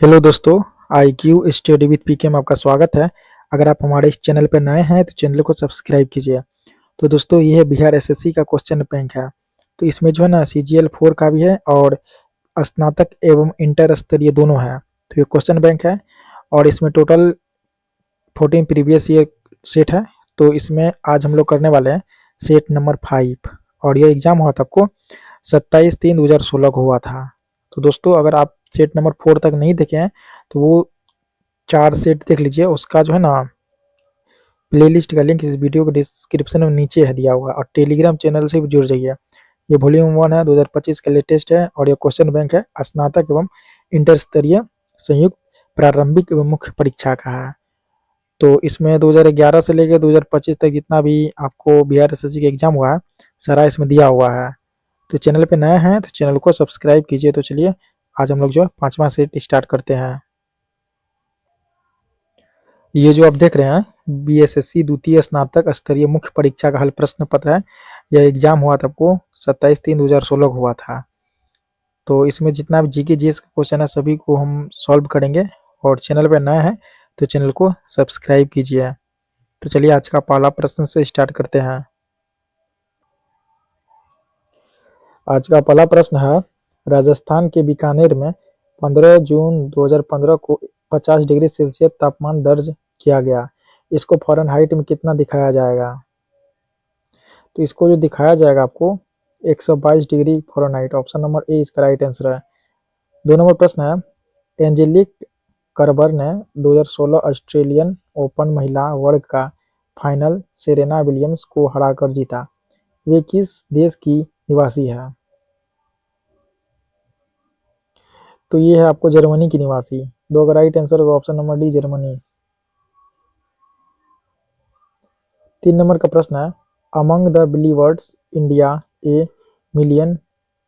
Hello दोस्तों, IQ study with पीके में आपका स्वागत है। अगर आप हमारे इस चैनल पर नए हैं तो चैनल को सब्सक्राइब कीजिए। तो दोस्तों, ये है बिहार एसएससी का क्वेश्चन बैंक है। तो इसमें जो है ना CGL 4 का भी है और स्नातक एवं इंटर स्तरीय दोनों है। तो ये क्वेश्चन बैंक है और इसमें टोटल 14 प्रीवियस ईयर सेट है। तो इसमें आज हम लोग करने वाले हैं सेट नंबर 5 और ये एग्जाम हुआ था आपको 27/3/2016 को हुआ था। तो दोस्तों, अगर आप सेट नंबर 4 तक नहीं देखे हैं तो वो 4 सेट देख लीजिए। उसका जो है ना प्लेलिस्ट का लिंक इस वीडियो के डिस्क्रिप्शन में नीचे है दिया हुआ, और टेलीग्राम चैनल से भी जुड़ जाइए। ये वॉल्यूम 1 है, 2025 का लेटेस्ट है और ये क्वेश्चन बैंक है स्नातक एवं इंटर स्तरीय संयुक्त प्रारंभिक एवं मुख्य परीक्षा का है। तो इसमें 2011 से लेकर 2025 तक जितना भी आपको बिहार एसएससी का एग्जाम हुआ है सारा इसमें दिया हुआ है। तो चैनल पे नए हैं तो चैनल को सब्सक्राइब कीजिए। तो चलिए आज हम लोग जो है 5वां सेट स्टार्ट करते हैं। ये जो आप देख रहे हैं बीएसएससी द्वितीय स्नातक स्तरीय मुख्य परीक्षा का हल प्रश्न पत्र है। यह एग्जाम हुआ था आपको 27/3/2016 को हुआ था। तो इसमें जितना भी जीके जीएस का क्वेश्चन है सभी को हम सॉल्व करेंगे। और चैनल पे नए हैं तो चैनल को सब्सक्राइब कीजिए। तो चलिए आज का पहला प्रश्न से स्टार्ट करते हैं। आज का पहला प्रश्न है, राजस्थान के बीकानेर में 15 जून 2015 को 50 डिग्री सेल्सियस तापमान दर्ज किया गया। इसको फ़ारेनहाइट में कितना दिखाया जाएगा? तो इसको जो दिखाया जाएगा आपको 122 डिग्री फ़ारेनहाइट। ऑप्शन नंबर ए इसका राइट आंसर है। 2 नंबर प्रश्न है, एंजेलिक कर्बर ने 2016 ऑस्ट्रेलियन ओपन महिला वर्ग का फाइनल सेरेना विलियम्स को हराकर जीता। वे किस देश की निवासी है? तो ये है आपको जर्मनी की निवासी। 2 का राइट आंसर होगा ऑप्शन नंबर डी जर्मनी। 3 नंबर का प्रश्न है, among the believers India a million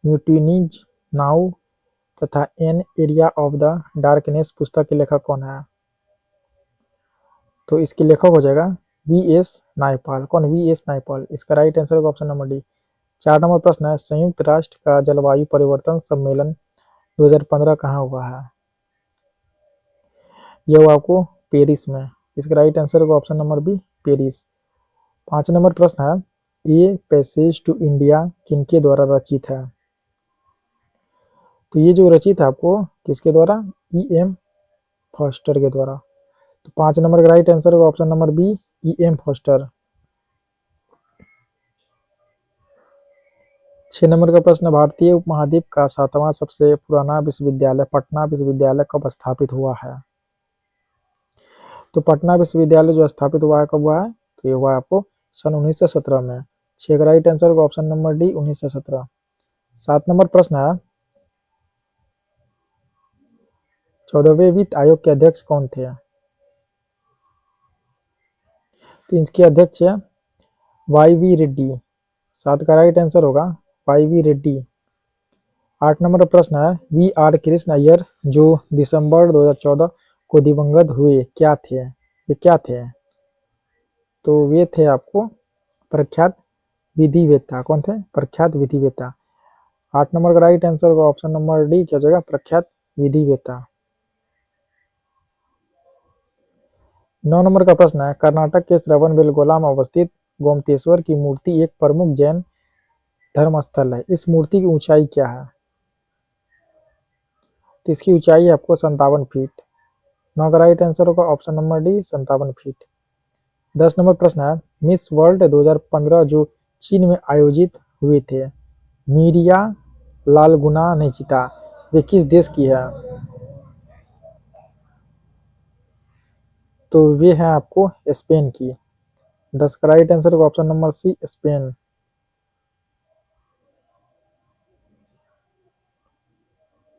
mutinies now तथा an area of the darkness पुस्तक के लेखक कौन है? तो इसके लेखक हो जाएगा VS नायपाल। कौन? VS नायपाल। इसका राइट आंसर होगा ऑप्शन नंबर डी। 4 नंबर प्रश्न है, संयुक्त राष्ट्र का जलवायु परिवर्तन सम्मेलन 2015 कहाँ हुआ है? यह हुआ आपको पेरिस में। इसका राइट आंसर होगा ऑप्शन नंबर बी पेरिस। 5 नंबर प्रश्न है, ए पैसेज टू इंडिया किनके द्वारा रचित है? तो ये जो रचित है आपको किसके द्वारा? EM फॉस्टर के द्वारा। तो 5 नंबर का राइट आंसर होगा option number B EM Forster. 6 नंबर का प्रश्न, भारतीय उपमहाद्वीप का 7वां सबसे पुराना विश्वविद्यालय पटना विश्वविद्यालय कब स्थापित हुआ है? तो पटना विश्वविद्यालय जो स्थापित हुआ है कब हुआ है? तो ये हुआ है आपको सन 1917 में। 6 का राइट आंसर होगा ऑप्शन नंबर डी 1917। 7 नंबर प्रश्न है, 14वें वित्त आयोग के अध्यक्ष कौन थे? तो इनके अध्यक्ष है YV रेड्डी। 7 का राइट आंसर होगा YV रेड्डी। 8 नंबर प्रश्न है, VR कृष्ण अय्यर जो दिसंबर 2014 को दिवंगत हुए क्या थे? वे क्या थे? तो वे थे आपको प्रख्यात विधिवेत्ता। कौन थे? प्रख्यात विधिवेत्ता। 8 नंबर का राइट आंसर होगा ऑप्शन नंबर डी क्या हो जाएगा? प्रख्यात विधिवेत्ता। 9 नंबर का प्रश्न है, कर्नाटक के श्रवणबेलगोला में अवस्थित गोमतेश्वर की मूर्ति एक प्रमुख जैन धर्मस्थल है। इस मूर्ति की ऊंचाई क्या है? तो इसकी ऊंचाई है आपको 57 फीट। 9 का राइट आंसर होगा option number D 57 feet. 10 number प्रश्न है, मिस वर्ल्ड 2015 जो चीन में आयोजित हुए थे, मीरिया लालगुना ने जीता। वे किस देश की है? तो वे हैं आपको स्पेन की। 10 का राइट आंसर होगा ऑप्शन नंबर सी स्पेन।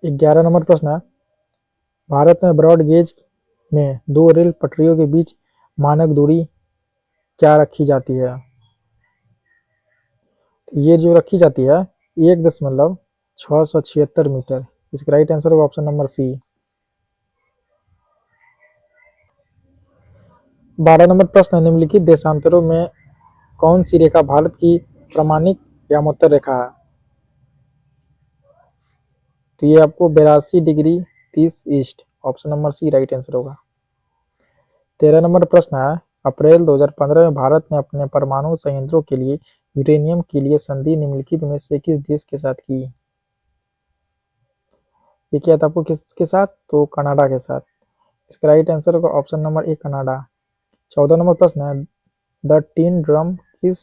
11 नंबर प्रश्न है, भारत में ब्रॉड गेज में 2 रेल पटरियों के बीच मानक दूरी क्या रखी जाती है? ये जो रखी जाती है 1.676 मीटर। इसका राइट आंसर होगा ऑप्शन नंबर सी। 12 नंबर प्रश्न, निम्नलिखित देशांतरों में कौन सी रेखा भारत की प्रामाणिक यामोत्तर रेखा है? तो ये आपको 82 degree 30 east. Option number C right answer होगा। 13 नंबर प्रश्न है, अप्रैल 2015 में भारत ने अपने परमाणु संयंत्रों के लिए यूरेनियम के लिए संधि निम्नलिखित में से किस देश के साथ की? ये किया था आपको किसके साथ? तो कनाडा के साथ। इसका राइट आंसर होगा ऑप्शन नंबर ए कनाडा। 14 नंबर प्रश्न है, द टीन ड्रम किस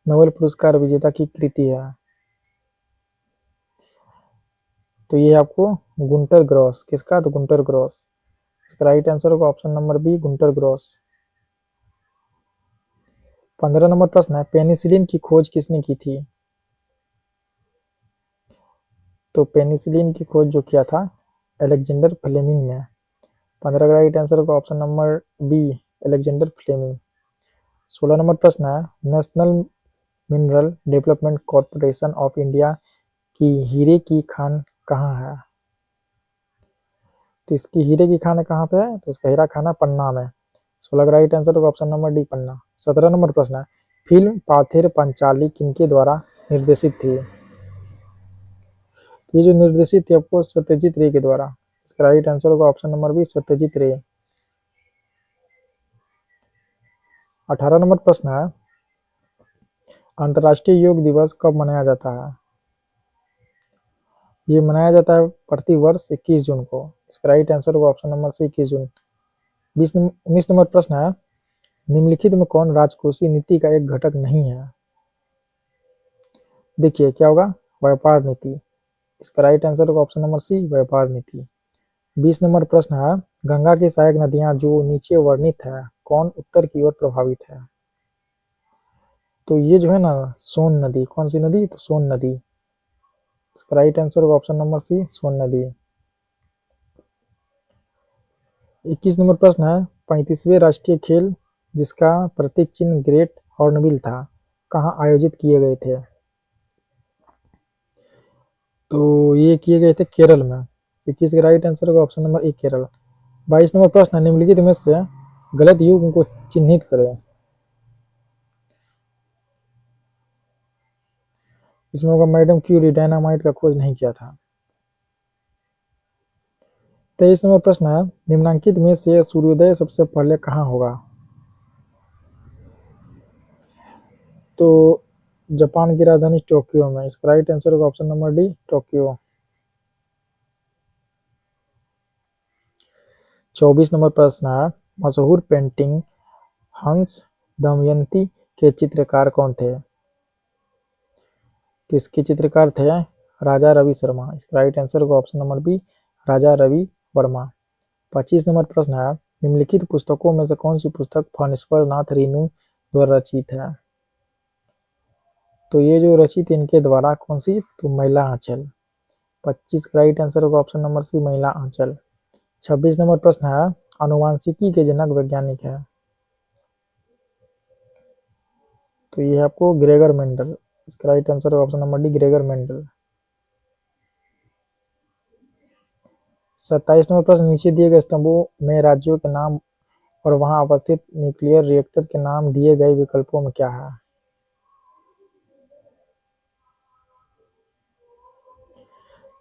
नोबेल पुरस्कार विजेता की कृति है? तो ये आपको गुंटर ग्रॉस। किसका? तो गुंटर ग्रॉस। इसका राइट आंसर होगा option number B Gunter Grass. 15 नंबर प्रश्न है, पेनिसिलिन की खोज किसने की थी? तो पेनिसिलिन की खोज जो किया था अलेक्जेंडर फ्लेमिंग ने। 15 का राइट आंसर होगा option number B Alexander Fleming. 16 नंबर प्रश्न है, National Mineral Development Corporation of India की हीरे की खान कहाँ है? तो इसकी हीरे की खान कहाँ पे है? तो इसका हीरा खाना पन्ना में। 16 का राइट आंसर होगा ऑप्शन नंबर डी पन्ना। 17 नंबर प्रश्न है, फिल्म पाथेर पंचाली किनके द्वारा निर्देशित थी? ये जो निर्देशित थी आपको सत्यजीत रे के द्वारा। इसका राइट आंसर होगा ऑप्शन नंबर बी सत्यजीत रे। 18 नंबर प्रश्न है, अंतर्राष्ट्रीय योग दिवस कब मनाया जाता है? ये मनाया जाता है प्रति वर्ष 21 जून को। इसका राइट आंसर होगा ऑप्शन नंबर सी 21 जून। 19 नंबर प्रश्न है, निम्नलिखित में कौन राजकोषीय नीति का एक घटक नहीं है? देखिए क्या होगा? व्यापार नीति। इसका राइट आंसर होगा ऑप्शन नंबर सी व्यापार नीति। 20 नंबर प्रश्न है, गंगा की सहायक नदियां जो नीचे वर्णित है कौन उत्तर की ओर प्रभावित है? तो ये जो है ना सोन नदी। कौन सी नदी? तो सोन नदी। इसका राइट आंसर होगा ऑप्शन नंबर सी सोन नदी। 21 नंबर प्रश्न है, 35वें राष्ट्रीय खेल जिसका प्रतीक चिन्ह ग्रेट हॉर्नबिल था कहाँ आयोजित किए गए थे? तो ये किए गए थे केरल में। 21 का राइट आंसर होगा ऑप्शन नंबर ए केरल। 22 नंबर प्रश्न है, निम्नलिखित में से गलत युग को चिन्हित करें। इसमें होगा मैडम क्यूरी डायनामाइट का खोज नहीं किया था। 23 नंबर प्रश्न है, निम्नलिखित में से सूर्योदय सबसे पहले कहाँ होगा? तो जापान की राजधानी टोक्यो में। इसका राइट आंसर होगा option number D Tokyo. 24 number प्रश्न है, मशहूर पेंटिंग हंस दमयंती के चित्रकार कौन थे? तो इसके चित्रकार थे राजा रवि शर्मा। इसका राइट आंसर होगा option number B Raja Ravi Varma. 25 number प्रश्न है, निम्नलिखित पुस्तकों में से कौन सी पुस्तक फणीश्वर नाथ रेणु द्वारा रचित है? तो ये जो रचित इनके द्वारा कौन सी? तो महिला आंचल। 25 का राइट आंसर होगा ऑप्शन नंबर सी महिला आंचल। 26 नंबर प्रश्न है, आनुवांशिकी के जनक वैज्ञानिक है? तो ये है आपको ग्रेगर मेंडल। इसका राइट आंसर होगा option number D Gregor Mendel. 27 number प्रश्न, नीचे दिए गए स्तंभों में राज्यों के नाम और वहां अवस्थित न्यूक्लियर रिएक्टर के नाम दिए गए विकल्पों में क्या है?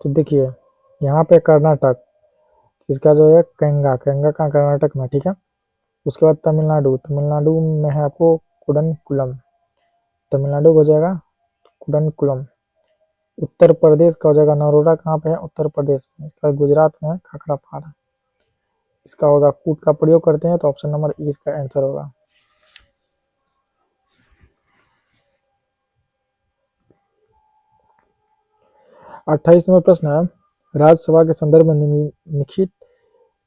तो देखिए यहाँ पे कर्नाटक। इसका जो है केंगा केंगा का कर्नाटक में, ठीक है। उसके बाद तमिलनाडु। तमिलनाडु में है आपको कुडनकुलम। तमिलनाडु हो जाएगा कुडनकुलम। उत्तर प्रदेश का हो जाएगा नरोडा। कहाँ पे है? उत्तर प्रदेश में। इसका गुजरात में है खखरापारा। इसका होगा कूट का प्रयोग करते हैं तो ऑप्शन नंबर ई इसका आंसर होगा। 28 नंबर प्रश्न है, राज्यसभा के संदर्भ में निम्नलिखित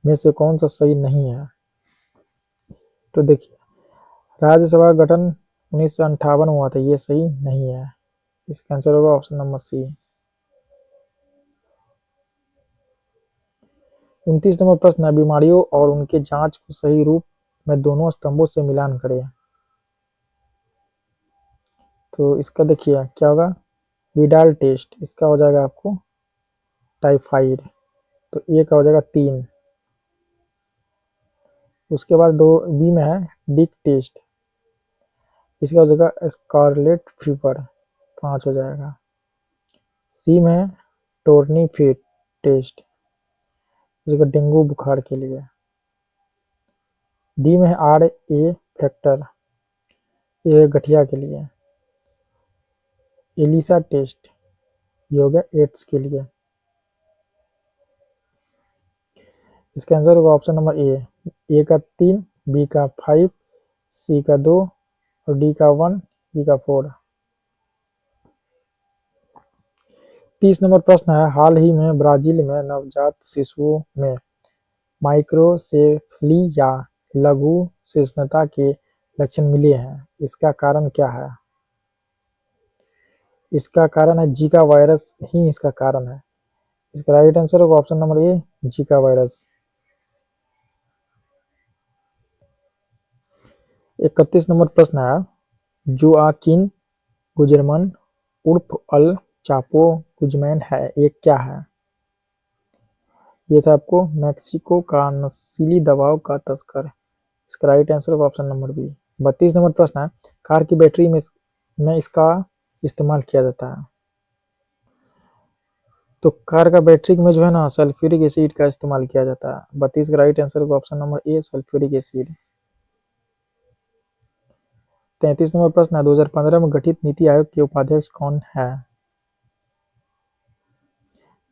में से कौन सा सही नहीं है? तो देखिए राज्यसभा का गठन 1958 में हुआ था, ये सही नहीं है। इसका आंसर होगा ऑप्शन नंबर सी। 29 नंबर प्रश्न है, बीमारियों और उनके जांच को सही रूप में दोनों स्तंभों से मिलान करें। तो इसका देखिए क्या होगा? Widal test. इसका हो जाएगा आपको टाइफाइड। तो ए का हो जाएगा 3। उसके बाद दो बी में है डिक टेस्ट। इसका हो जाएगा स्कारलेट फीवर। 5 हो जाएगा। सी में है टोर्नी फिट टेस्ट। इसका डेंगू बुखार के लिए। डी में है आर ए फैक्टर, ये गठिया के लिए। एलिसा टेस्ट, ये हो गया एड्स के लिए। इसका आंसर होगा ऑप्शन नंबर ए का 3, बी का 5, सी का 2 और डी का 1, ई का 4। 30 नंबर प्रश्न है, हाल ही में ब्राजील में नवजात शिशुओं में माइक्रोसेफली या लघु शिशुता के लक्षण मिले हैं, इसका कारण क्या है? इसका कारण है जीका वायरस ही इसका कारण है। इसका राइट आंसर होगा ऑप्शन नंबर ए, जीका वायरस। 31 नंबर प्रश्न है, जोआकिन गुजरमन उर्फ अल चापो गुजमैन है, ये क्या है? ये था आपको मैक्सिको का नशीली दवाओं का तस्कर। इसका राइट आंसर होगा ऑप्शन नंबर बी। 32 नंबर प्रश्न है, कार की बैटरी में इसका इस्तेमाल किया जाता है। तो कार का बैटरी में जो है ना सल्फ्यूरिक एसिड का इस्तेमाल किया जाता है। 32 का राइट आंसर होगा ऑप्शन नंबर ए, सल्फ्यूरिक एसिड। 33 नंबर प्रश्न है, 2015 में गठित नीति आयोग के उपाध्यक्ष कौन है?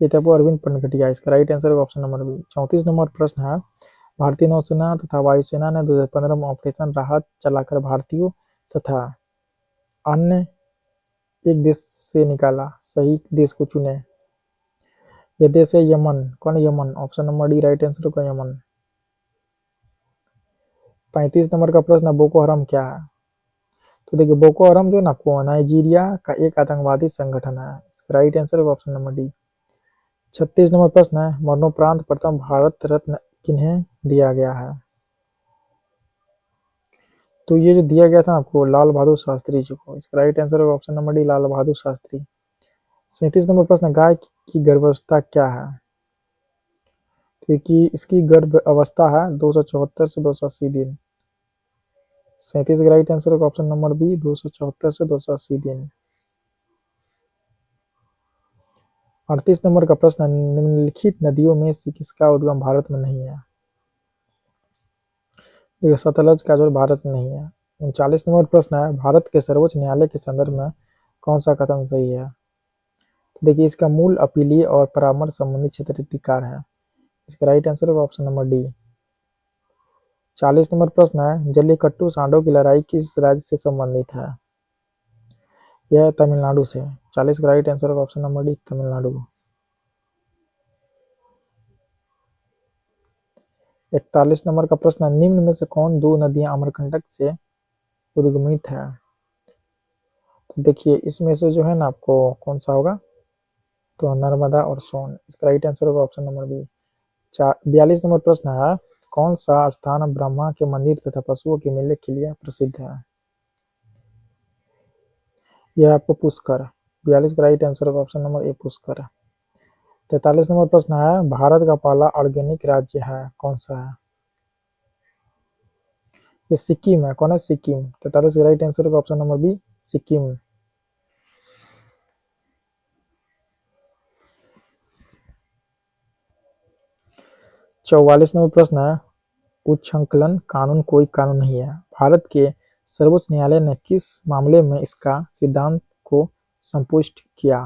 ये था वो अरविंद पनघटिया। इसका राइट आंसर होगा ऑप्शन नंबर बी। 34 नंबर प्रश्न है, भारतीय नौसेना तथा वायुसेना ने 2015 में ऑपरेशन राहत चलाकर भारतीयों तथा अन्य एक देश से निकाला, सही देश को चुने। ये देश है यमन। कौन है Yemen? Option number D right answer होगा यमन। 35 नंबर का प्रश्न, बोको हराम क्या है? तो देखिए बोको हराम जो ना आपको नाइजीरिया का एक आतंकवादी संगठन है। इसका राइट आंसर होगा ऑप्शन नंबर डी। 36 नंबर प्रश्न है, मरणोपरांत प्रथम भारत रत्न किन्हें दिया गया है? तो ये जो दिया गया था आपको लाल बहादुर शास्त्री जी को। इसका राइट आंसर होगा option number D, Lal Bahadur Shastri. 37 number प्रश्न, गाय की गर्भावस्था क्या है? क्योंकि इसकी गर्भ अवस्था है 274 से 280 दिन। 37 का राइट आंसर होगा ऑप्शन नंबर बी, 274 से 280 दिन। 38 नंबर का प्रश्न, निम्नलिखित नदियों में से किसका उद्गम भारत में नहीं है? देखिए सतलज का जो भारत में नहीं है। 39 नंबर प्रश्न है, भारत के सर्वोच्च न्यायालय के संदर्भ में कौन सा कथन सही है? तो देखिए इसका मूल अपीलीय और परामर्श संबंधी क्षेत्राधिकार है। इसका राइट आंसर होगा ऑप्शन नंबर डी। 40 नंबर प्रश्न है, जल्लीकट्टू सांडों की लड़ाई किस राज्य से संबंधित है? यह तमिलनाडु से। 40 का राइट आंसर होगा option number D, Tamil Nadu. 41 number का प्रश्न है, निम्न में से कौन दो नदियां अमरकंटक से उद्गमित है? तो देखिए इसमें से जो है ना आपको कौन सा होगा? तो नर्मदा और सोन। इसका राइट आंसर होगा ऑप्शन नंबर बी। 42 नंबर प्रश्न है, कौन सा स्थान ब्रह्मा के मंदिर तथा पशुओं के मेले के लिए प्रसिद्ध है? यह आपको पुष्कर। 42 का राइट आंसर होगा ऑप्शन नंबर ए, पुष्कर। 43 नंबर प्रश्न है, भारत का पहला ऑर्गेनिक राज्य है कौन सा है? ये सिक्किम है। कौन है? सिक्किम। 43 का राइट आंसर होगा ऑप्शन नंबर बी, सिक्किम। 44 नंबर प्रश्न है, उच्छृंखलन कानून कोई कानून नहीं है, भारत के सर्वोच्च न्यायालय ने किस मामले में इसका सिद्धांत को संपुष्ट किया?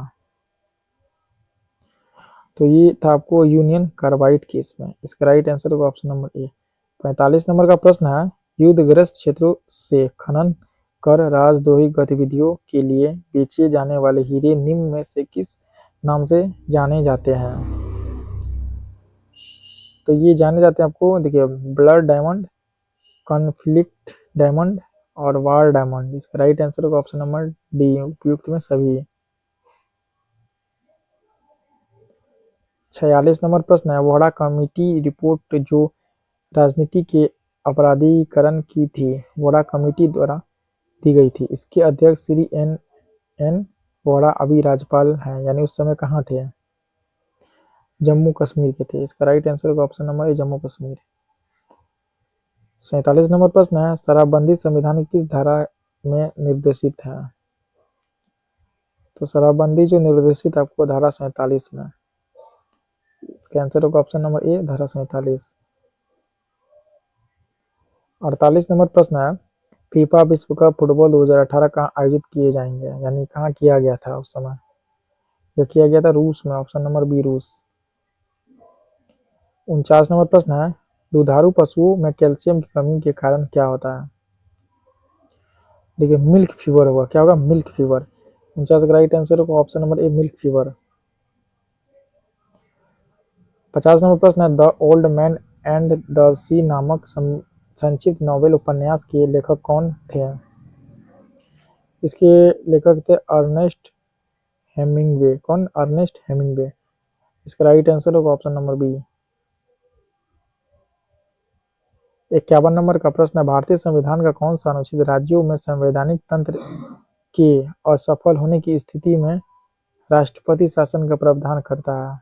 तो ये था आपको यूनियन कार्बाइड केस में। इसका राइट आंसर होगा ऑप्शन नंबर ए। 45 नंबर का प्रश्न है, युद्धग्रस्त क्षेत्रों से खनन कर राजद्रोही गतिविधियों के लिए बेचे जाने वाले हीरे निम्न में से किस नाम से जाने जाते हैं? तो ये जाने जाते हैं आपको देखिए ब्लड डायमंड, कॉन्फ्लिक्ट डायमंड और वार डायमंड। इसका राइट आंसर होगा ऑप्शन नंबर डी, उपयुक्त में सभी। 46 नंबर प्रश्न है, वोहरा कमेटी रिपोर्ट जो राजनीति के अपराधीकरण की थी, वोहरा कमेटी द्वारा दी गई थी, इसके अध्यक्ष श्री एन एन वोहरा अभी राज्यपाल हैं, यानी उस समय कहाँ थे? जम्मू कश्मीर के थे। इसका राइट आंसर होगा ऑप्शन नंबर ए, जम्मू कश्मीर। 47 नंबर प्रश्न है, शराबबंदी संविधान की किस धारा में निर्देशित है? तो शराबबंदी जो निर्देशित आपको धारा 47 में। इसका आंसर होगा ऑप्शन नंबर ए, धारा 47। 48 नंबर प्रश्न है, फीफा विश्व कप फुटबॉल 2018 कहाँ आयोजित किए जाएंगे, यानी कहाँ किया गया था उस समय। यह किया गया था रूस में, ऑप्शन नंबर बी, रूस। 49 नंबर प्रश्न है, दुधारू पशुओं में कैल्शियम की कमी के कारण क्या होता है। देखिए मिल्क फीवर होगा, क्या होगा, मिल्क फीवर। 49 का राइट आंसर होगा option number A, milk fever. 50 नंबर प्रश्न है, the old man and the sea नामक संक्षिप्त नॉवेल उपन्यास के लेखक कौन थे। इसके लेखक थे अर्नेस्ट हेमिंग्वे। कौन, अर्नेस्ट हेमिंग्वे। इसका राइट आंसर होगा ऑप्शन नंबर बी। 51 नंबर का प्रश्न है, भारतीय संविधान का कौन सा अनुच्छेद राज्यों में संवैधानिक तंत्र के असफल होने की स्थिति में राष्ट्रपति शासन का प्रावधान करता है।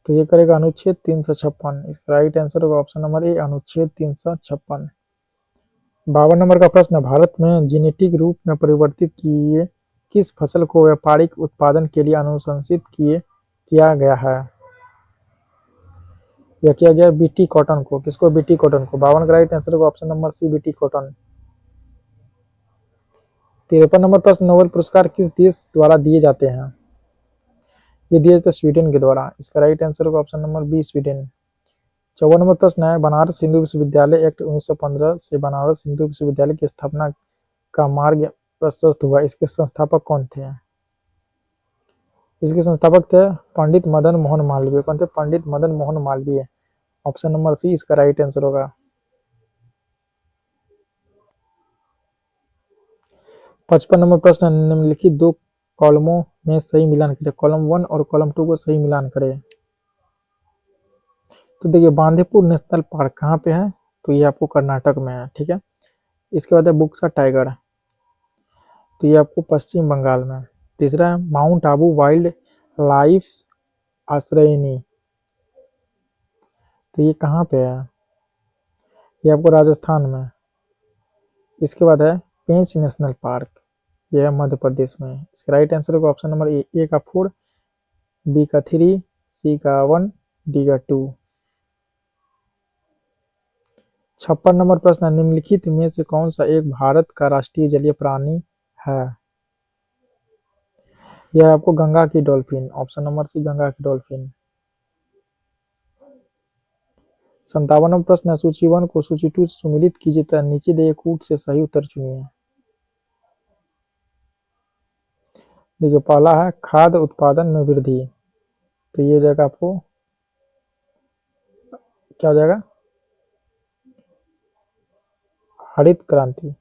तो ये करेगा अनुच्छेद 356। इसका राइट आंसर होगा ऑप्शन नंबर ए, अनुच्छेद 356। 52 नंबर का प्रश्न है, भारत में जेनेटिक रूप में परिवर्तित किए किस फसल को व्यापारिक उत्पादन के लिए अनुशंसित किया गया है। यह किया गया बीटी कॉटन को। किसको, बीटी कॉटन को। 52 का राइट आंसर होगा option number C, BT cotton. 53 नंबर प्रश्न, नोबेल पुरस्कार किस देश द्वारा दिए जाते हैं। ये दिए जाते हैं स्वीडन के द्वारा। इसका राइट आंसर होगा ऑप्शन नंबर बी, स्वीडन। 54 नंबर प्रश्न है, बनारस हिंदू विश्वविद्यालय एक्ट 1915 से बनारस हिंदू विश्वविद्यालय की स्थापना का मार्ग प्रशस्त हुआ। इसके संस्थापक कौन थे। इसके संस्थापक थे पंडित मदन मोहन मालवीय। कौन थे, Pandit Madan Mohan Malviya. Option number C इसका राइट आंसर होगा। 55 नंबर प्रश्न, निम्नलिखित दो कॉलमों में सही मिलान करें। कॉलम 1 और कॉलम 2 को सही मिलान करें। तो देखिए बांदीपुर नेशनल पार्क कहाँ पे है, तो ये आपको कर्नाटक में है, ठीक है। इसके बाद है बुक्सा टाइगर, तो ये आपको पश्चिम बंगाल में। तीसरा है माउंट आबू वाइल्ड लाइफ आश्रयनी, तो ये कहाँ पे है, ये आपको राजस्थान में। इसके बाद है पेंच नेशनल पार्क, ये है मध्य प्रदेश में। इसका राइट आंसर होगा ऑप्शन नंबर ए का 4, बी का 3, सी का 1, डी का 2। 56 नंबर प्रश्न, निम्नलिखित में से कौन सा एक भारत का राष्ट्रीय जलीय प्राणी है। यह आपको गंगा की dolphin. Option number C, Ganga की डॉल्फिन। 57 नंबर प्रश्न है, सूची 1 को सूची 2 से सुमिलित कीजिए तथा नीचे दिए कूट से सही उत्तर चुनिए। देखिए पहला है खाद्य उत्पादन में वृद्धि, तो ये हो जाएगा आपको, क्या हो जाएगा, हरित क्रांति।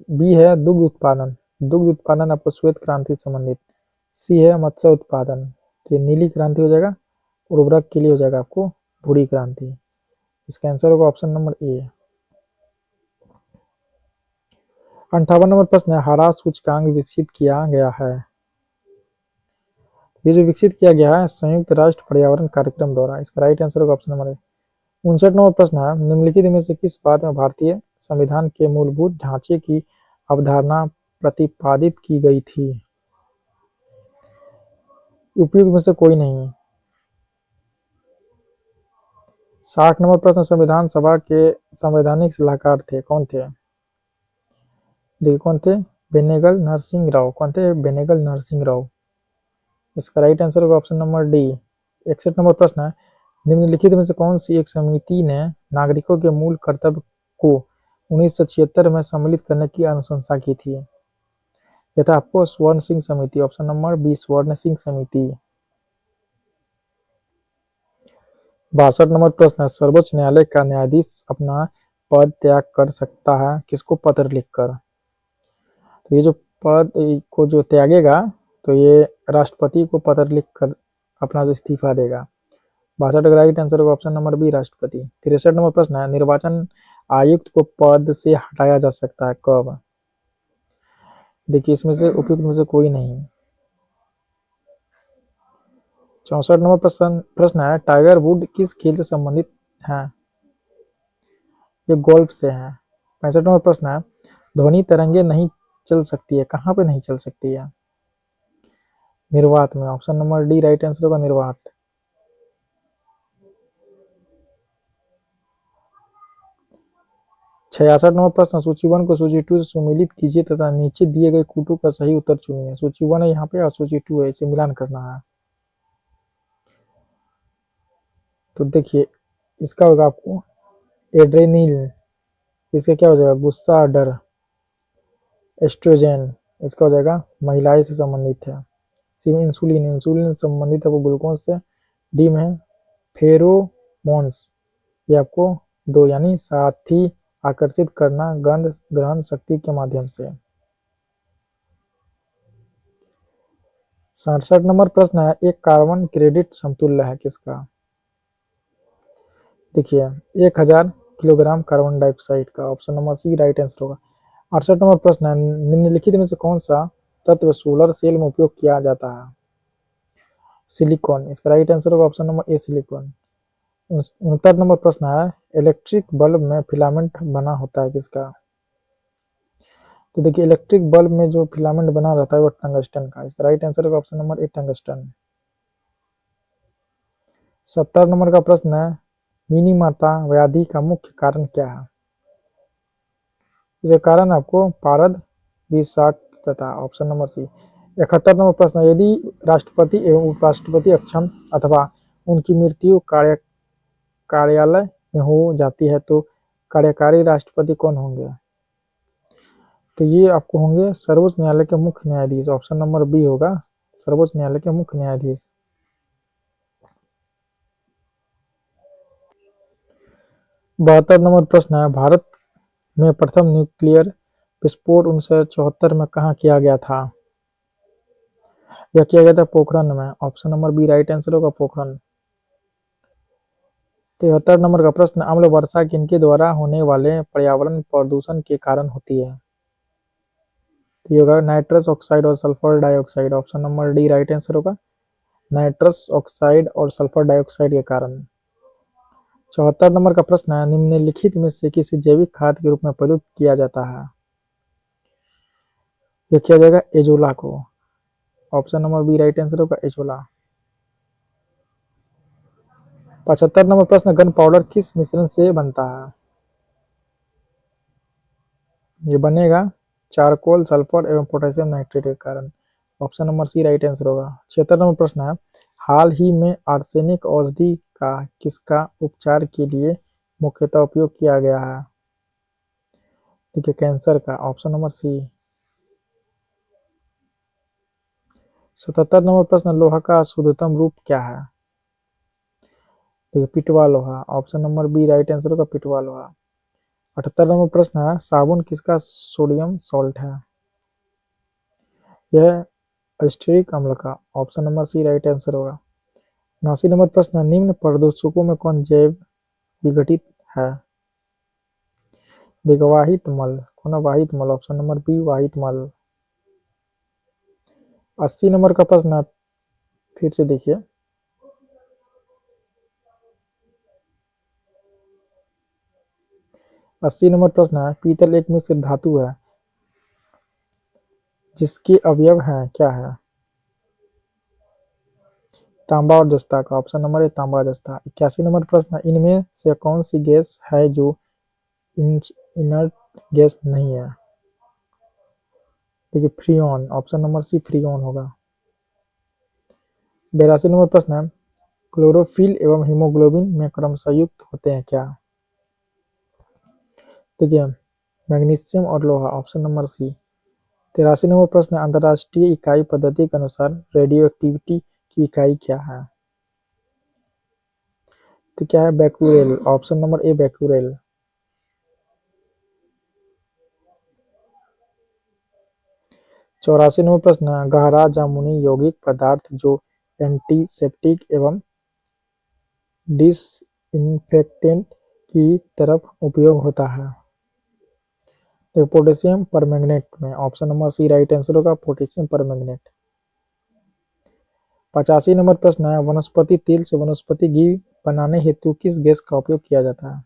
बी है दुग्ध उत्पादन, दुग्ध उत्पादन आपको श्वेत क्रांति से संबंधित। सी है मत्स्य उत्पादन, तो ये नीली क्रांति हो जाएगा। उर्वरक के लिए हो जाएगा आपको भूरी क्रांति। इसका आंसर होगा ऑप्शन नंबर ए। 58 नंबर प्रश्न है, हरा सूचकांक विकसित किया गया है। ये जो विकसित किया गया है संयुक्त राष्ट्र पर्यावरण कार्यक्रम द्वारा। इसका राइट आंसर होगा ऑप्शन नंबर ए। 59 नंबर प्रश्न है, निम्नलिखित में से किस बात में भारतीय संविधान के मूलभूत ढांचे की अवधारणा प्रतिपादित की गई थी। उपयुक्त में से कोई नहीं। 60 नंबर प्रश्न, संविधान सभा के संवैधानिक सलाहकार थे, कौन थे। देखिए कौन थे, बेनेगल नरसिंह राव। कौन थे, बेनेगल नरसिंह राव। इसका राइट आंसर होगा ऑप्शन नंबर डी। 61 नंबर प्रश्न है, निम्नलिखित में से कौन सी एक समिति ने नागरिकों के मूल कर्तव्य को 1976 में सम्मिलित करने की अनुशंसा की थी। यह था आपको स्वर्ण सिंह समिति। ऑप्शन नंबर बी, स्वर्ण सिंह समिति। 62 नंबर प्रश्न है, सर्वोच्च न्यायालय का न्यायाधीश अपना पद त्याग कर सकता है, किसको पत्र लिखकर। तो ये जो पद को जो त्यागेगा, तो ये राष्ट्रपति को पत्र लिखकर अपना जो इस्तीफा देगा। 62 का राइट आंसर होगा ऑप्शन नंबर बी, राष्ट्रपति। 63 नंबर प्रश्न है, निर्वाचन आयुक्त को पद से हटाया जा सकता है, कब। देखिए इसमें से उपयुक्त में से कोई नहीं। 64 नंबर प्रश्न है, टाइगर वुड किस खेल से संबंधित है। ये गोल्फ से है। 65 नंबर प्रश्न है, ध्वनि तरंगे नहीं चल सकती है, कहाँ पे नहीं चल सकती है। निर्वात में। Option number D right answer होगा, निर्वात। 66 नंबर प्रश्न, सूची 1 को सूची 2 से सुमेलित कीजिए तथा नीचे दिए गए कूटू का सही उत्तर चुनिए। सूची 1 है यहाँ पे और सूची 2 है, इसे मिलान करना है। तो देखिए इसका होगा आपको एड्रेनिल, इसका क्या हो जाएगा गुस्सा डर। एस्ट्रोजन इसका हो जाएगा महिलाएं से संबंधित है। सी में इंसुलिन, इंसुलिन से संबंधित है वो ग्लूकोज से। डी में है फेरोमोन्स, ये आपको दो यानी साथी आकर्षित करना गंध ग्रहण शक्ति के माध्यम से। 67 नंबर प्रश्न है, एक कार्बन क्रेडिट समतुल्य है किसका। देखिए 1000 किलोग्राम कार्बन डाइऑक्साइड का, option number C right answer होगा। 68 नंबर प्रश्न है, निम्नलिखित में से कौन सा तत्व सोलर सेल में उपयोग किया जाता है। सिलिकॉन, इसका राइट आंसर होगा option number A silicon. 69 number प्रश्न है, इलेक्ट्रिक बल्ब में फिलामेंट बना होता है किसका। तो देखिए इलेक्ट्रिक बल्ब में जो फिलामेंट बना रहता है वो टंगस्टन का, इसका राइट आंसर होगा ऑप्शन नंबर ए टंगस्टन। 70 नंबर का प्रश्न है, मिनीमाता व्याधि का मुख्य कारण क्या है। इसका कारण आपको पारद विषाक्तता, ऑप्शन नंबर सी। 71 नंबर प्रश्न, यदि राष्ट्रपति एवं उपराष्ट्रपति अक्षम अथवा उनकी मृत्यु कार्यालय में हो जाती है तो कार्यकारी राष्ट्रपति कौन होंगे। तो ये आपको होंगे सर्वोच्च न्यायालय के मुख्य न्यायाधीश, ऑप्शन नंबर बी होगा सर्वोच्च न्यायालय के मुख्य न्यायाधीश। 72 नंबर प्रश्न है, भारत में प्रथम न्यूक्लियर विस्फोट 1974 में कहाँ किया गया था। यह किया गया था पोखरण में, option number B right answer होगा पोखरण। 73 नंबर का प्रश्न, अम्ल वर्षा किनके द्वारा होने वाले पर्यावरण प्रदूषण के कारण होती है। तो ये होगा नाइट्रस ऑक्साइड और sulphur dioxide, option number D right answer होगा नाइट्रस ऑक्साइड और सल्फर डाइऑक्साइड के कारण। 74 नंबर का प्रश्न है, निम्नलिखित में से किसी जैविक खाद के रूप में प्रयुक्त किया जाता है। यह किया जाएगा एजोला को, option number B right answer होगा एजोला। 75 नंबर प्रश्न, गन पाउडर किस मिश्रण से बनता है। ये बनेगा चारकोल सल्फर एवं पोटेशियम नाइट्रेट के कारण, option number C right answer होगा। 76 नंबर प्रश्न है, हाल ही में आर्सेनिक औषधि का किसका उपचार के लिए मुख्यतः उपयोग किया गया है। देखिए कैंसर का, ऑप्शन नंबर सी। 77 नंबर प्रश्न, लोहा का शुद्धतम रूप क्या है। देखिए पिटवा लोहा, option number B right answer होगा पिटवा लोहा। 78 नंबर प्रश्न है, साबुन किसका सोडियम सॉल्ट है। यह एस्टेरिक अम्ल का, option number C right answer होगा। 79 नंबर प्रश्न, निम्न प्रदूषकों में कौन जैव विघटित है। देखो वाहित मल, कौन है वाहित मल, ऑप्शन नंबर बी वाहित मल। 80 नंबर का प्रश्न है, फिर से देखिए 80 नंबर प्रश्न है, पीतल एक मिश्र धातु है जिसके अवयव हैं क्या है। तांबा और जस्ता का, ऑप्शन नंबर ए तांबा जस्ता। 81 नंबर प्रश्न है, इनमें से कौन सी गैस है जो इनर्ट गैस नहीं है। देखिए freon, option number C freon होगा। 82 नंबर प्रश्न है, क्लोरोफिल एवं हीमोग्लोबिन में क्रमशः युक्त होते हैं क्या। देखिए मैग्नीशियम और लोहा, ऑप्शन नंबर सी। 83 नंबर प्रश्न है, अंतरराष्ट्रीय इकाई पद्धति के अनुसार रेडियो एक्टिविटी की इकाई क्या है। तो क्या है बैक्यूरेल, ऑप्शन नंबर ए बैक्यूरेल। 84 नंबर प्रश्न है, गहरा जामुनी यौगिक पदार्थ जो एंटीसेप्टिक एवं डिसइंफेक्टेंट की तरफ उपयोग होता है। तो पोटेशियम परमैंगनेट में, option number C right answer होगा पोटेशियम परमैंगनेट। 85 नंबर प्रश्न है, वनस्पति तेल से वनस्पति घी बनाने हेतु किस गैस का उपयोग किया जाता है।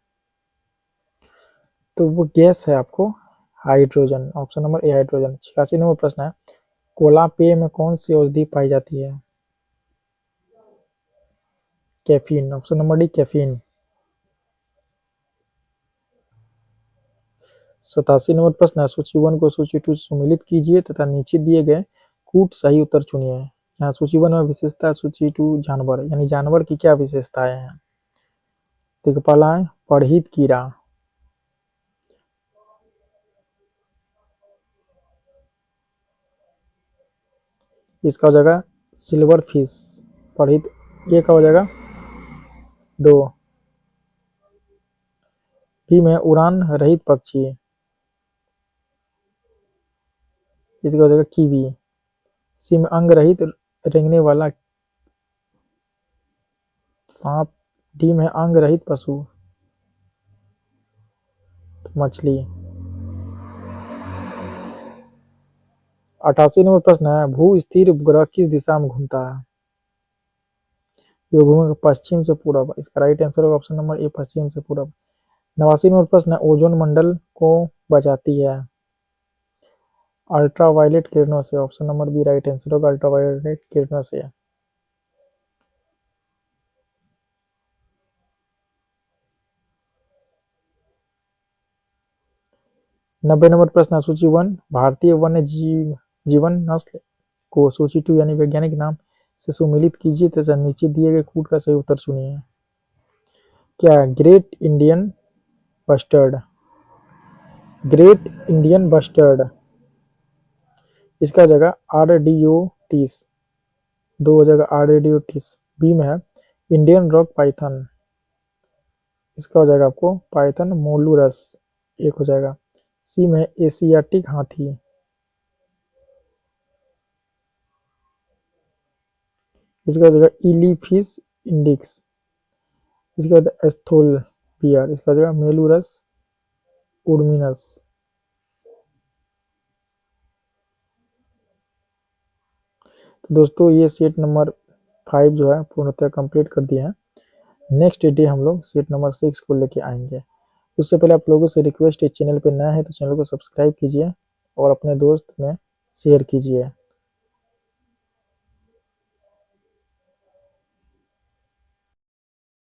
तो वो गैस है आपको हाइड्रोजन, ऑप्शन नंबर ए हाइड्रोजन। 86 नंबर प्रश्न है, कोला पेय में कौन सी औषधि पाई जाती है। Caffeine, option number D caffeine. 87 number प्रश्न है, सूची 1 को सूची 2 से सम्मिलित कीजिए तथा नीचे दिए गए कूट सही उत्तर चुनिए। यहाँ सूची 1 में विशेषता, सूची 2 जानवर, यानी जानवर की क्या विशेषताएं हैं। देखो पहला है पढ़ित कीड़ा, इसका हो जाएगा सिल्वर फिश। पढ़ित ये का हो जाएगा 2। बी में उड़ान रहित पक्षी, इसका हो जाएगा कीवी। सी में अंग रहित रेंगने वाला सांप। डी में अंग रहित पशु, मछली। 88 नंबर प्रश्न है, भू स्थिर उपग्रह किस दिशा में घूमता है। ये घूमेगा पश्चिम से पूरब। इसका राइट आंसर होगा ऑप्शन नंबर ए, पश्चिम से पूरब। 89 नंबर प्रश्न है, ओजोन मंडल को बचाती है अल्ट्रावायलेट किरणों से। Option number B right answer होगा, अल्ट्रावायलेट किरणों से। 90 नंबर प्रश्न है, सूची 1 भारतीय वन्य जीवन नस्ल को सूची 2 यानी वैज्ञानिक नाम से सम्मिलित कीजिए तथा नीचे दिए गए कूट का सही उत्तर चुनिए। क्या है? Great Indian bustard, great Indian bustard. इसका हो जाएगा आरडियोटिस, 2 हो जाएगा आरडियोटिस। बी में है इंडियन रॉक पाइथन, इसका हो जाएगा आपको पाइथन मोलुरस, 1 हो जाएगा। सी में एशियाटिक हाथी, इसका हो जाएगा इलीफिस इंडिक्स, इसका होता है एस्थोलबियर, इसका हो जाएगा मेलुरस उर्मिनस। तो दोस्तों ये सेट नंबर 5 जो है पूर्णतः कंप्लीट कर दिए हैं। नेक्स्ट डे हम लोग सेट नंबर 6 को लेके आएंगे। उससे पहले आप लोगों से रिक्वेस्ट है, चैनल पे नया है तो चैनल को सब्सक्राइब कीजिए और अपने दोस्त में शेयर कीजिए।